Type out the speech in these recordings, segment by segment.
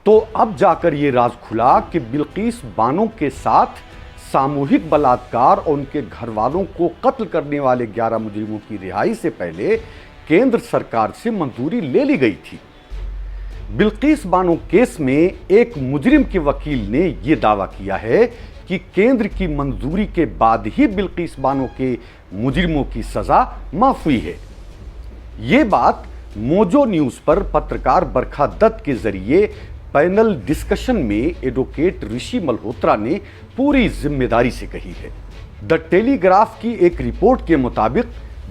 तो अब जाकर ये राज खुला कि बिल्किस बानो के साथ सामूहिक बलात्कार और उनके घर वालों को कत्ल करने वाले 11 मुजरिमों की रिहाई से पहले केंद्र सरकार से मंजूरी ले ली गई थी। बिल्किस बानो केस में एक मुजरिम के वकील ने यह दावा किया है कि केंद्र की मंजूरी के बाद ही बिल्किस बानो के मुजरिमों की सजा माफ हुई है। ये बात मोजो न्यूज पर पत्रकार बरखा दत्त के जरिए पैनल डिस्कशन में एडवोकेट ऋषि मल्होत्रा ने पूरी जिम्मेदारी से कही है। द टेलीग्राफ की एक रिपोर्ट के मुताबिक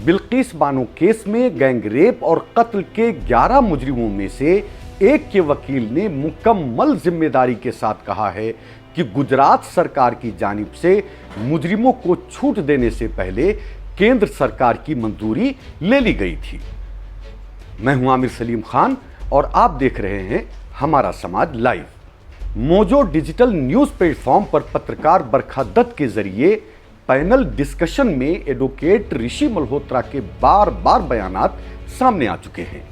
बिल्किस बानो केस में गैंगरेप और कत्ल के 11 मुजरिमों में से एक के वकील ने मुकम्मल जिम्मेदारी के साथ कहा है कि गुजरात सरकार की जानिब से मुजरिमों को छूट देने से पहले केंद्र सरकार की मंजूरी ले ली गई थी। मैं हूं आमिर सलीम खान और आप देख रहे हैं हमारा समाज live. Mojo digital news platform पर पत्रकार बरखा दत्त के जरिए पैनल डिस्कशन में एडवोकेट ऋषि मल्होत्रा के बार बार बयानात सामने आ चुके हैं।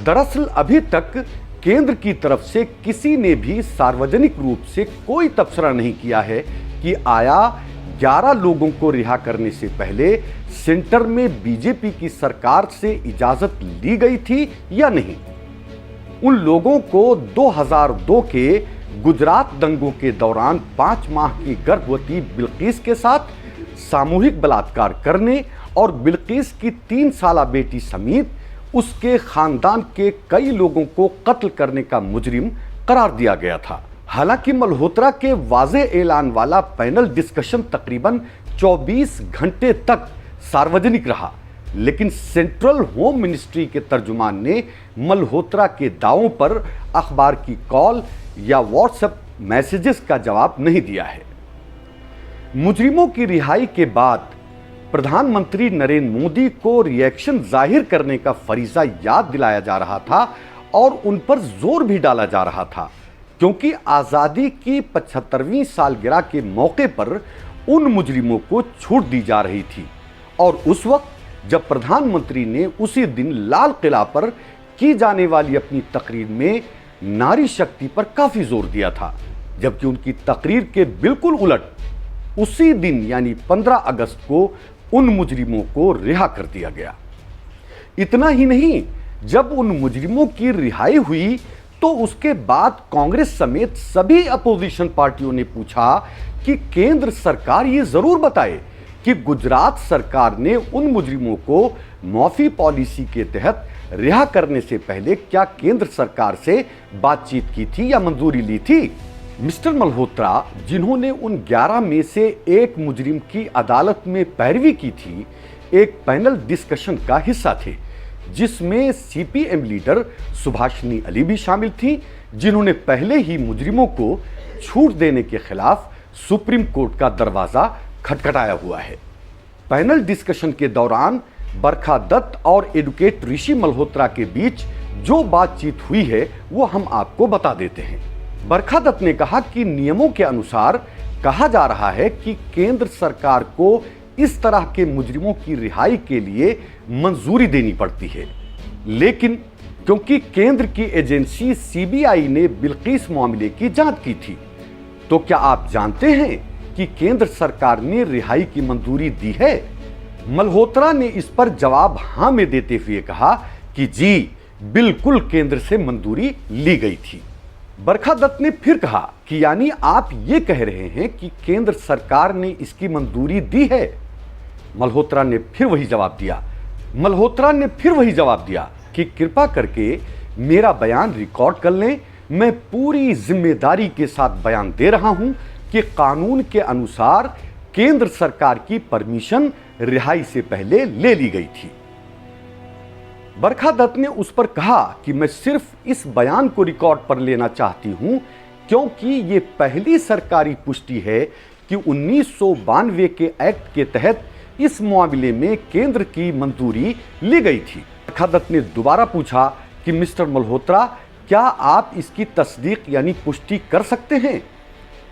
दरअसल अभी तक केंद्र की तरफ से किसी ने भी सार्वजनिक रूप से कोई तबसरा नहीं किया है कि आया 11 लोगों को रिहा करने से पहले सेंटर में बीजेपी की सरकार से इजाजत ली गई थी या नहीं। उन लोगों को 2002 के गुजरात दंगों के दौरान 5 माह की गर्भवती बिल्किस के साथ सामूहिक बलात्कार करने और बिल्किस की 3 साला बेटी समेत उसके खानदान के कई लोगों को कत्ल करने का मुजरिम करार दिया गया था। हालांकि मल्होत्रा के वाज़ेह ऐलान वाला पैनल डिस्कशन तकरीबन 24 घंटे तक सार्वजनिक रहा, लेकिन सेंट्रल होम मिनिस्ट्री के तर्जुमान ने मल्होत्रा के दावों पर अखबार की कॉल या व्हाट्सएप मैसेजेस का जवाब नहीं दिया है। मुजरिमों की रिहाई के बाद प्रधानमंत्री नरेंद्र मोदी को रिएक्शन जाहिर करने का फरीजा याद दिलाया जा रहा था और उन पर जोर भी डाला जा रहा था, क्योंकि आज़ादी की 75वीं सालगिरह के मौके पर उन मुजरिमों को छूट दी जा रही थी और उस वक्त जब प्रधानमंत्री ने उसी दिन लाल किला पर की जाने वाली अपनी तकरीर में नारी शक्ति पर काफी जोर दिया था, जबकि उनकी तकरीर के बिल्कुल उलट उसी दिन यानी 15 अगस्त को उन मुजरिमों को रिहा कर दिया गया। इतना ही नहीं, जब उन मुजरिमों की रिहाई हुई तो उसके बाद कांग्रेस समेत सभी अपोजिशन पार्टियों ने पूछा कि केंद्र सरकार ये जरूर बताए कि गुजरात सरकार ने उन मुजरिमों को माफी पॉलिसी के तहत रिहा करने से पहले क्या केंद्र सरकार से बातचीत की थी या मंजूरी ली थी। मिस्टर मल्होत्रा, जिन्होंने उन 11 में से एक मुजरिम की अदालत में पैरवी की थी, एक पैनल डिस्कशन का हिस्सा थे जिसमें सीपीएम लीडर सुभाषिनी अली भी शामिल थी, जिन्होंने पहले ही मुजरिमों को छूट देने के खिलाफ सुप्रीम कोर्ट का दरवाजा खटखटाया हुआ है। पैनल डिस्कशन के दौरान बरखा दत्त और एडवोकेट ऋषि मल्होत्रा के बीच जो बातचीत हुई है वो हम आपको बता देते हैं। बरखा दत्त ने कहा कि नियमों के अनुसार कहा जा रहा है कि केंद्र सरकार को इस तरह के मुजरिमों की रिहाई के लिए मंजूरी देनी पड़ती है, लेकिन क्योंकि केंद्र की एजेंसी सीबीआई ने बिल्किस मामले की जांच की थी, तो क्या आप जानते हैं कि केंद्र सरकार ने रिहाई की मंजूरी दी है? मल्होत्रा ने इस पर जवाब हां में देते हुए कहा कि जी बिल्कुल केंद्र से मंजूरी ली गई थी। बरखा दत्त ने फिर कहा कि यानी आप ये कह रहे हैं कि केंद्र सरकार ने इसकी मंजूरी दी है? मल्होत्रा ने फिर वही जवाब दिया कि कृपा करके मेरा बयान रिकॉर्ड कर लें, मैं पूरी जिम्मेदारी के साथ बयान दे रहा हूं कि कानून के अनुसार केंद्र सरकार की परमिशन रिहाई से पहले ले ली गई थी। बरखा दत्त ने उस पर कहा कि मैं सिर्फ इस बयान को रिकॉर्ड पर लेना चाहती हूं क्योंकि ये पहली सरकारी पुष्टि है कि 1992 के एक्ट के तहत इस मामले में केंद्र की मंजूरी ली गई थी। बरखा दत्त ने दोबारा पूछा कि मिस्टर मल्होत्रा, क्या आप इसकी तस्दीक यानी पुष्टि कर सकते हैं?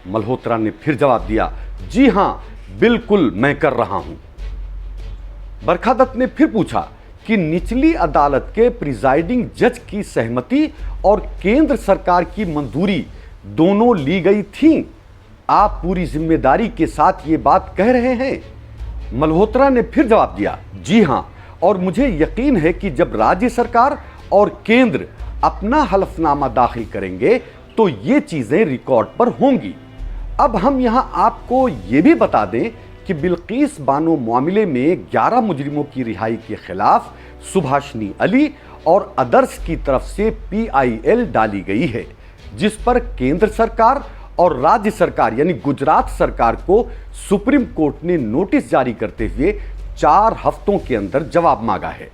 मल्होत्रा ने फिर जवाब दिया, जी हां बिल्कुल मैं कर रहा हूं। बरखा दत्त ने फिर पूछा कि निचली अदालत के प्रिजाइडिंग जज की सहमति और केंद्र सरकार की मंजूरी दोनों ली गई थी। आप पूरी जिम्मेदारी के साथ ये बात कह रहे हैं? मल्होत्रा ने फिर जवाब दिया, जी हां, और मुझे यकीन है कि जब राज्य सरकार और केंद्र अपना हलफनामा दाखिल करेंगे तो ये चीजें रिकॉर्ड पर होंगी। अब हम यहां आपको ये भी बता दें कि बिल्कीस बानो मामले में 11 मुजरिमों की रिहाई के खिलाफ सुभाषनी अली और अदर्स की तरफ से PIL डाली गई है, जिस पर केंद्र सरकार और राज्य सरकार यानी गुजरात सरकार को सुप्रीम कोर्ट ने नोटिस जारी करते हुए 4 हफ्तों के अंदर जवाब मांगा है।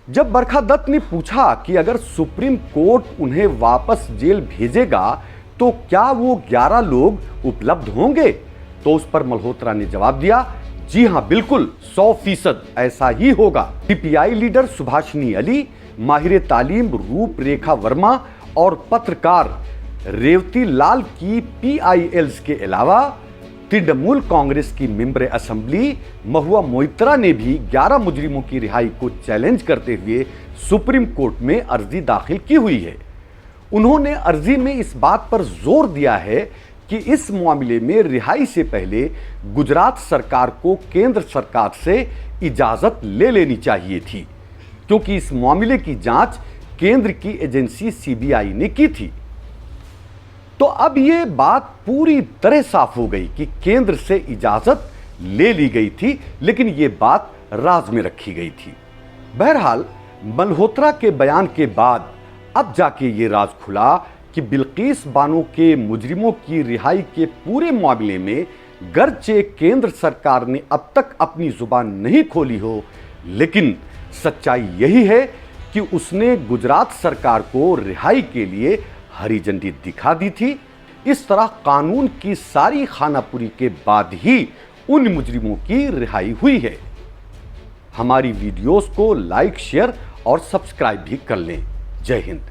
जब बरखा दत्त ने पूछा कि अगर सुप्रीम कोर्ट उन्हें वापस जेल भेजेगा तो क्या वो 11 लोग उपलब्ध होंगे, तो उस पर मल्होत्रा ने जवाब दिया, जी हां, बिल्कुल 100% ऐसा ही होगा। CPI लीडर सुभाषनी अली, माहिर तालीम रूपरेखा वर्मा और पत्रकार रेवती लाल की PILs के अलावा तृणमूल कांग्रेस की मेंबर असेंबली महुआ मोइत्रा ने भी 11 मुजरिमों की रिहाई को चैलेंज करते हुए सुप्रीम कोर्ट में अर्जी दाखिल की हुई है। उन्होंने अर्जी में इस बात पर जोर दिया है कि इस मामले में रिहाई से पहले गुजरात सरकार को केंद्र सरकार से इजाजत ले लेनी चाहिए थी, क्योंकि इस मामले की जांच केंद्र की एजेंसी CBI ने की थी। तो अब यह बात पूरी तरह साफ हो गई कि केंद्र से इजाजत ले ली गई थी, लेकिन यह बात राज में रखी गई थी। बहरहाल मल्होत्रा के बयान के बाद अब जाके ये राज खुला कि बिल्कीस बानो के मुजरिमों की रिहाई के पूरे मामले में गर्चे केंद्र सरकार ने अब तक अपनी जुबान नहीं खोली हो, लेकिन सच्चाई यही है कि उसने गुजरात सरकार को रिहाई के लिए हरी झंडी दिखा दी थी। इस तरह कानून की सारी खानापुरी के बाद ही उन मुजरिमों की रिहाई हुई है। हमारी वीडियोस को लाइक, शेयर और सब्सक्राइब भी कर लें। जय हिंद।